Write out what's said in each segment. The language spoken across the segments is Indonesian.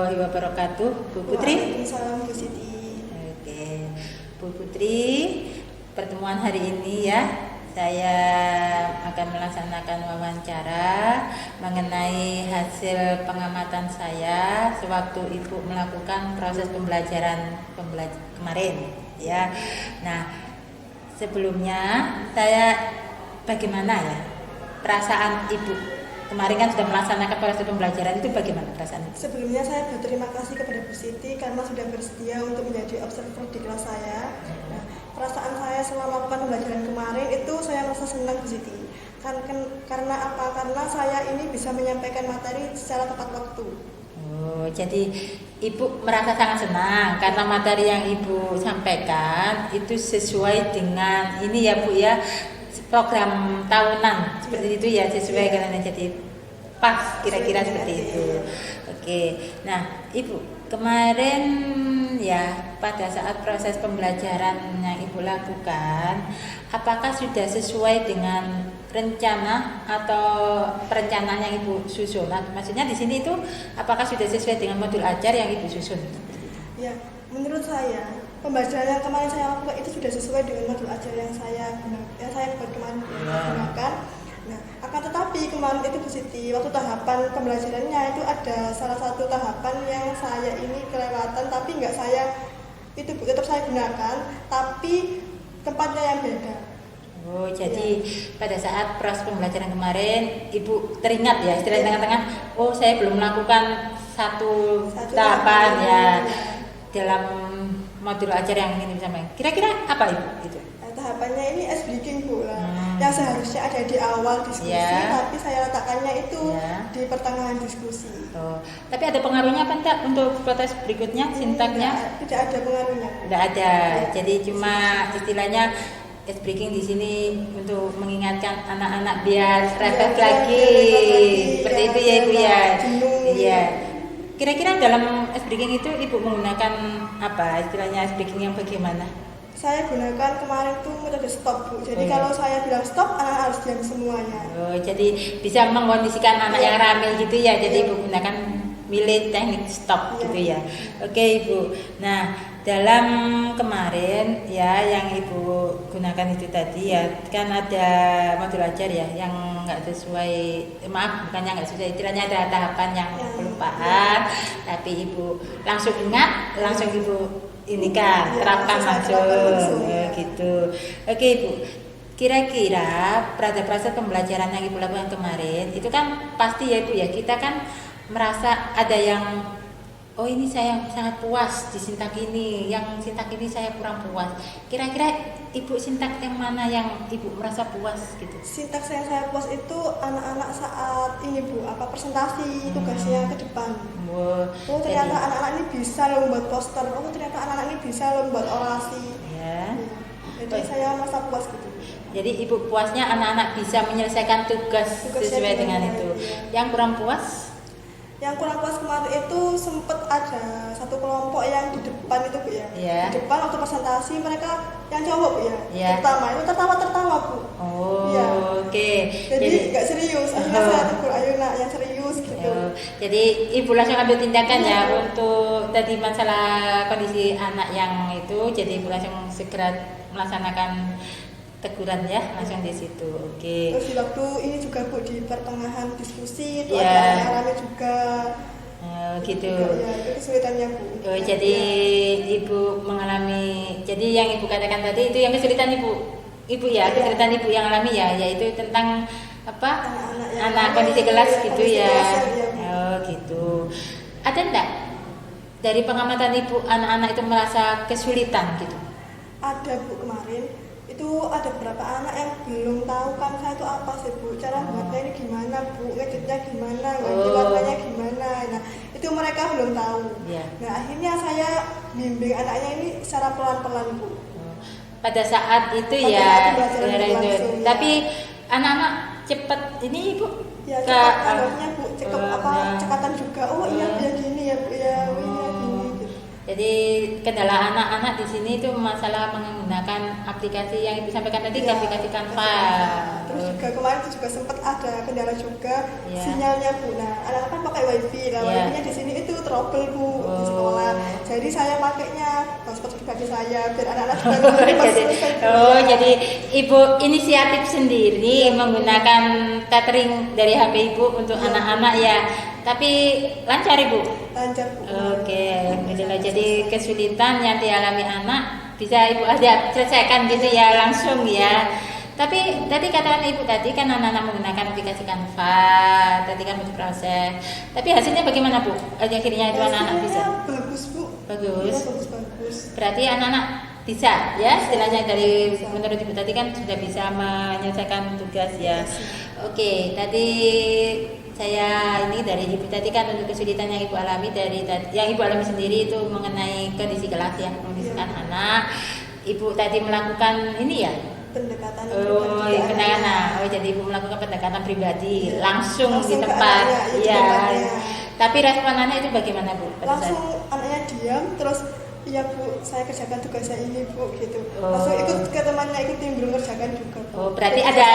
warahmatullahi wabarakatuh. Bu Putri. Waalaikumsalam Bu Siti. Oke, Bu Putri, pertemuan hari ini ya, saya akan melaksanakan wawancara mengenai hasil pengamatan saya sewaktu Ibu melakukan proses pembelajaran kemarin ya. Nah, sebelumnya saya bagaimana ya perasaan Ibu? Kemarin kan sudah melaksanakan proses pembelajaran, itu bagaimana perasaan Ibu? Sebelumnya saya berterima kasih kepada Bu Siti karena sudah bersedia untuk menjadi observer di kelas saya. Nah, perasaan saya selama melakukan pembelajaran kemarin itu saya merasa senang Bu Siti. Karena apa? Karena saya ini bisa menyampaikan materi secara tepat waktu. Oh, jadi Ibu merasa sangat senang karena materi yang Ibu sampaikan itu sesuai dengan ini ya Bu ya, program tahunan seperti itu ya, sesuai karena jadi pas kira-kira seperti itu. Oke, nah Ibu kemarin ya pada saat proses pembelajaran yang Ibu lakukan, apakah sudah sesuai dengan rencana atau perencanaan yang Ibu susun? Maksudnya di sini itu apakah sudah sesuai dengan modul ajar yang Ibu susun? Ya, menurut saya pembelajaran yang kemarin saya lakukan itu sudah sesuai dengan modul ajar yang saya buat kemarin gunakan. Nah, akan tetapi kemarin itu Bu Siti, waktu tahapan pembelajarannya itu ada salah satu tahapan yang saya ini kelewatan, tapi tetap saya gunakan, tapi tempatnya yang beda. Oh, jadi pada saat proses pembelajaran kemarin Ibu teringat ya, istilah tengah-tengah, oh saya belum melakukan satu tahapan ya dalam modul ajar yang ini sama. Kira-kira apa Ibu itu? Tahapannya ini ice breaking Bu lah. Yang seharusnya ada di awal diskusi, tapi saya letakkannya itu di pertengahan diskusi. Oh, tapi ada pengaruhnya apa enggak untuk protes berikutnya, sintaknya? Tidak ada pengaruhnya. Tidak ada. Jadi cuma istilahnya ice breaking di sini untuk mengingatkan anak-anak biar refleks lagi. Seperti itu ya Ibu ya. Iya. Kira-kira dalam ice breaking itu Ibu menggunakan apa? Istilahnya ice breaking yang bagaimana? Saya gunakan kemarin tuh metode stop Bu. Jadi kalau saya bilang stop, anak harus diam semuanya. Oh, jadi bisa mengkondisikan anak yang ramai gitu ya. Jadi Ibu gunakan milih teknik stop gitu ya. Oke Ibu. Nah, dalam kemarin ya yang Ibu gunakan itu tadi ya, kan ada modul ajar ya yang nggak sesuai, bukannya nggak sesuai, istilahnya ada tahapan yang kelupaan, tapi Ibu langsung ingat, langsung Ibu ini kan terapkan langsung gitu. Oke Ibu, kira-kira pada proses pembelajaran yang Ibu lakukan kemarin itu kan pasti ya Ibu ya, kita kan merasa ada yang oh ini saya sangat puas di sintak ini, yang sintak ini saya kurang puas. Kira-kira Ibu sintak yang mana yang Ibu merasa puas gitu? Sintak yang saya puas itu anak-anak saat ini Bu, presentasi tugasnya ke depan. Oh ternyata anak-anak ini bisa loh membuat poster. Oh ternyata anak-anak ini bisa loh membuat orasi. Ya. Jadi saya merasa puas gitu. Jadi Ibu puasnya anak-anak bisa menyelesaikan tugas sesuai dengan itu. Yang kurang puas? Yang kurang puas kemarin itu sempat ada satu kelompok yang di depan itu Bu ya. Di depan waktu presentasi mereka yang cowok Bu ya. Pertama itu tertawa Bu. Oh, oke. Jadi nggak serius. Akhirnya saya tegur, ayo nak yang serius gitu. Jadi Ibu langsung ambil tindakan ya untuk tadi masalah kondisi anak yang itu. Jadi Ibu langsung segera melaksanakan teguran ya langsung di situ. Oke. Terus di waktu ini juga Bu di pertengahan diskusi itu ada yang rame juga. Gitu. Ya, itu kesulitannya Bu. Oh, jadi Ibu mengalami, jadi yang Ibu katakan tadi itu yang kesulitan Ibu ya, kesulitan Ibu yang alami ya, yaitu tentang apa? Anak kondisi kelas gitu ya. Oh, gitu. Ada enggak dari pengamatan Ibu anak-anak itu merasa kesulitan gitu? Ada Bu, kemarin itu ada beberapa anak yang belum tahu kan saya itu apa sih Bu, cara buatnya ini gimana Bu, ngeditnya gimana, ganti warnanya gimana. Nah itu mereka belum tahu. Nah akhirnya saya bimbing anaknya ini secara pelan-pelan Bu. Pada saat itu ya, tapi anak-anak cepat ini Ibu ya cepat Bu, cekatan juga. Oh iya gini ya Bu ya, gini. Jadi kendala anak-anak di sini itu masalah menggunakan aplikasi yang Ibu sampaikan tadi, aplikasi Canva. Terus juga kemarin itu juga sempat ada kendala juga sinyalnya Bu. Nah, anak-anak kan pakai WiFi, nah WiFi-nya di sini itu trouble Bu di sekolah. Jadi saya makainya hotspot pribadi saya biar anak-anak juga jadi ibu inisiatif sendiri menggunakan tethering dari HP ibu untuk anak-anak ya. Tapi lancar ibu. Lancar Bu. Oke, alhamdulillah. Jadi kesulitan yang dialami anak bisa ibu ada selesaikan gitu ya langsung ya. Tapi tadi katakan ibu tadi kan anak-anak menggunakan aplikasi Canva, tadi kan untuk proses. Tapi hasilnya bagaimana Bu? Akhirnya itu anak-anak bisa. Bagus Bu. Bagus. Ya, bagus. Berarti anak-anak bisa ya, istilahnya dari menurut ibu tadi kan sudah bisa menyelesaikan tugas ya. Oke, tadi saya ini dari ibu tadi kan untuk kesulitan yang ibu alami yang ibu alami sendiri itu mengenai kondisi kelas yang mengkondisikan anak. Ibu tadi melakukan ini ya pendekatan jadi ibu melakukan pendekatan pribadi langsung di tempat ya. Tapi respon anak itu bagaimana Bu? Langsung anaknya diam terus iya Bu, saya kerjakan tugas saya ini Bu gitu. Langsung ikut ke temannya, ikut nimbrung kerjakan juga Bu. Berarti ada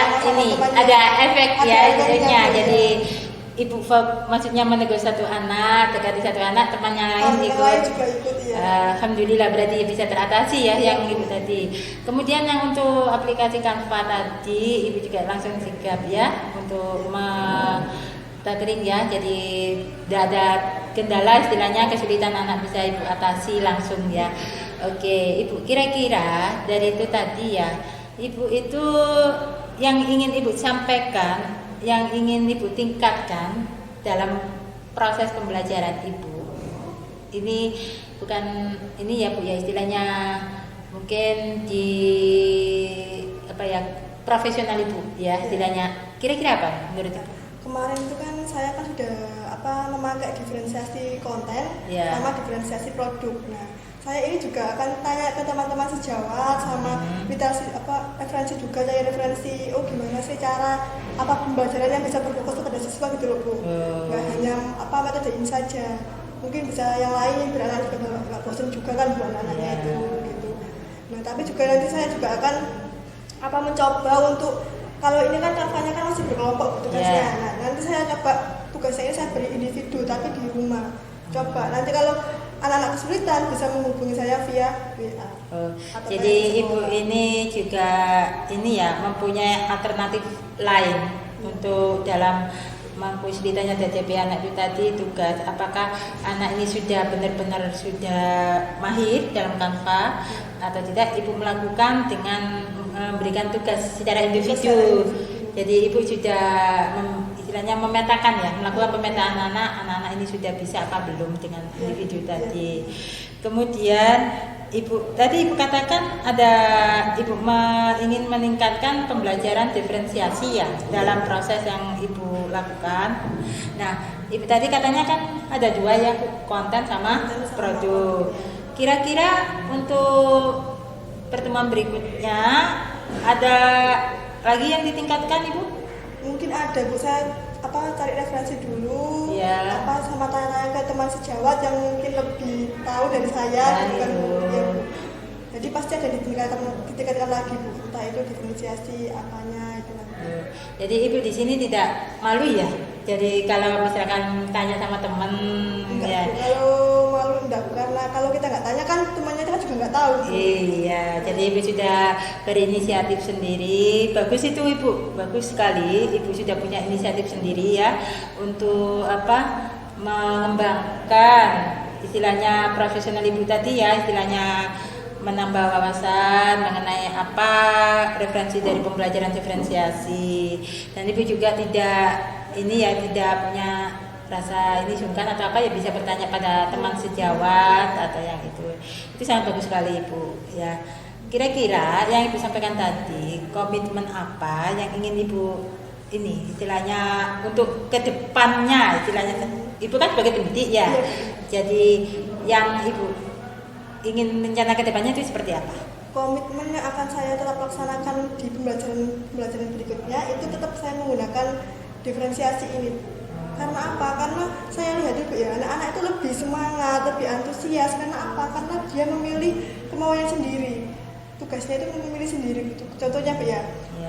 ada efek ya jadinya. Jadi ibu maksudnya menegur satu anak, dekati satu anak, temannya lain ikut. Juga ikut ya. Alhamdulillah berarti bisa teratasi ya yang ibu tadi. Kemudian yang untuk aplikasi Canva tadi, ibu juga langsung sigap ya untuk tethering ya. Jadi tidak ada kendala istilahnya kesulitan anak bisa ibu atasi langsung ya. Oke, ibu kira-kira dari itu tadi ya, ibu itu yang ingin ibu sampaikan, yang ingin ibu tingkatkan dalam proses pembelajaran ibu. Ini bukan ini ya Bu ya, istilahnya mungkin di profesional ibu ya istilahnya. Kira-kira apa menurut ibu? Kemarin itu kan saya kan sudah memakai diferensiasi konten sama diferensiasi produk. Nah, saya ini juga akan tanya ke teman-teman sejawat sama literasi referensi juga, saya referensi gimana sih cara pembelajaran yang bisa berfokus pada siswa gitu loh Bu. Nggak hanya metode ini saja, mungkin bisa yang lain biar anak juga nggak bosan juga kan buat anak-anaknya itu gitu. Nah tapi juga nanti saya juga akan mencoba untuk kalau ini kan kampanye kan masih berkelompok tugasnya. Nah nanti saya coba tugasnya ini saya beri individu tapi di rumah. Coba nanti kalau anak-anak kesulitan bisa menghubungi saya via WA. Jadi ibu ini juga ini ya mempunyai alternatif lain untuk dalam kesulitannya DTP anak itu tadi tugas. Apakah anak ini sudah benar-benar sudah mahir dalam Canva atau tidak? Ibu melakukan dengan memberikan tugas secara individu. Jadi ibu sudah istilahnya memetakan ya, melakukan pemetaan anak-anak ini sudah bisa apa belum dengan individu tadi. Kemudian ibu katakan ada ibu ingin meningkatkan pembelajaran diferensiasi ya dalam proses yang ibu lakukan. Nah, ibu tadi katanya kan ada dua ya, konten sama produk. Kira-kira untuk pertemuan berikutnya ada lagi yang ditingkatkan ibu? Mungkin ada Bu, saya cari referensi dulu sama tanya ke teman sejawat yang mungkin lebih tahu dari saya bukan Bu. Jadi pasti ada ditingkatkan lagi Bu, entah itu diferensiasi apanya itu nanti. Jadi ibu di sini tidak malu ya? Jadi kalau misalkan tanya sama teman enggak, Bu, kalau malu enggak Bu, karena kalau kita nggak tanya kan temannya kan juga nggak tahu Bu. Iya, jadi ibu sudah berinisiatif sendiri. Bagus itu ibu, bagus sekali. Ibu sudah punya inisiatif sendiri ya untuk mengembangkan istilahnya profesional ibu tadi ya, istilahnya menambah wawasan mengenai referensi dari pembelajaran diferensiasi. Dan ibu juga tidak punya rasa ini sungkan atau ya bisa bertanya pada teman sejawat atau yang itu sangat bagus sekali ibu ya. Kira-kira yang ibu sampaikan tadi, komitmen apa yang ingin ibu ini istilahnya untuk kedepannya, istilahnya ibu kan sebagai pendidik ya, jadi yang ibu ingin rencana kedepannya itu seperti apa? Komitmen yang akan saya tetap laksanakan di pembelajaran berikutnya itu tetap saya menggunakan diferensiasi ini. Karena apa? Karena saya lihat juga ya anak-anak itu lebih semangat, lebih antusias. Karena apa? Karena dia memilih kemauannya sendiri. Tugasnya itu memilih sendiri gitu. Contohnya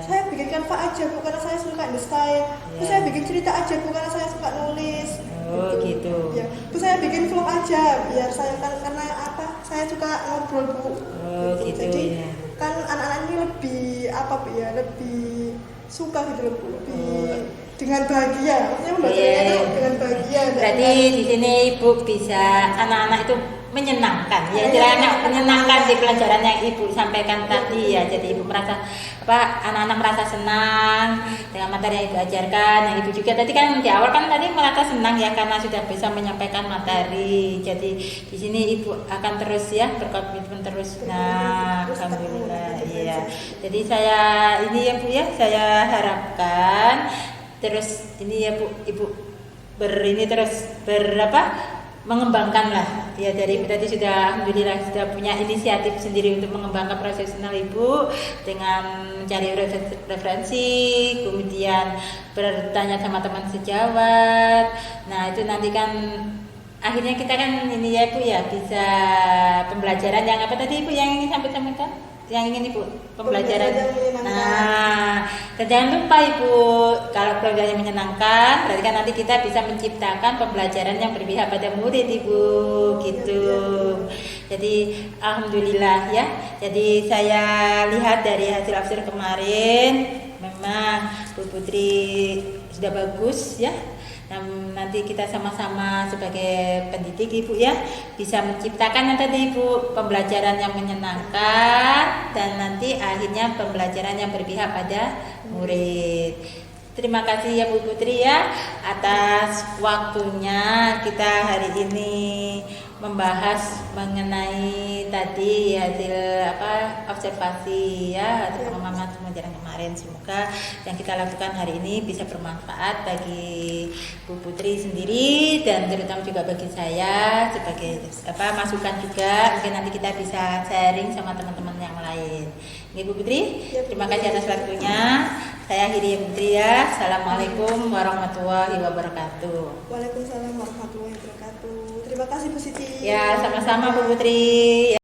saya bikin Canva aja Bu karena saya suka desain. Terus saya bikin cerita aja Bu karena saya suka nulis. Oh gitu. Ya, Bu saya bikin vlog aja biar saya kan karena apa? Saya suka ngobrol Bu. Oh gitu Jadi ya. kan anak-anak ini lebih apa Bu ya? Lebih suka gitu loh Bu. Lebih dengan bahagia. Maksudnya membacanya itu dengan bahagia. Berarti di sini Ibu bisa anak-anak itu menyenangkan ya, istilahnya menyenangkan di pelajaran yang Ibu sampaikan tadi ya. Jadi Ibu merasa apa, anak-anak merasa senang dengan materi yang Ibu ajarkan. Yang Ibu juga tadi kan di awal kan tadi merasa senang ya karena sudah bisa menyampaikan materi. Jadi di sini Ibu akan terus ya berkomitmen terus. Nah, alhamdulillah ya. Jadi saya ini ya Bu ya, saya harapkan terus ini ya Bu, Ibu ini terus berapa mengembangkan lah ya, dari tadi sudah alhamdulillah sudah punya inisiatif sendiri untuk mengembangkan profesional Ibu dengan mencari referensi, kemudian bertanya sama teman sejawat. Nah itu nanti kan akhirnya kita kan ini ya Bu ya, bisa pembelajaran yang apa tadi Ibu yang ingin sampaikan? Yang ingin Ibu pembelajaran. Nah, dan jangan lupa Ibu, kalau pembelajaran menyenangkan, berarti kan nanti kita bisa menciptakan pembelajaran yang berpihak pada murid Ibu, gitu. Jadi alhamdulillah ya. Jadi saya lihat dari hasil absen kemarin, memang Bu Putri sudah bagus ya. Nah, nanti kita sama-sama sebagai pendidik Ibu ya bisa menciptakan nanti Ibu pembelajaran yang menyenangkan dan nanti akhirnya pembelajaran yang berpihak pada murid. Terima kasih ya Bu Putri ya atas waktunya kita hari ini membahas mengenai tadi hasil observasi ya hasil pengalaman pembelajaran kemarin. Semoga yang kita lakukan hari ini bisa bermanfaat bagi Bu Putri sendiri dan terutama juga bagi saya sebagai masukan juga, mungkin nanti kita bisa sharing sama teman-teman yang lain. Bu Putri, terima kasih atas waktunya. Saya akhiri Bu Putri ya. Assalamualaikum warahmatullahi wabarakatuh. Waalaikumsalam warahmatullahi wabarakatuh. Terima kasih Bu Siti. Ya, sama-sama Bu Putri.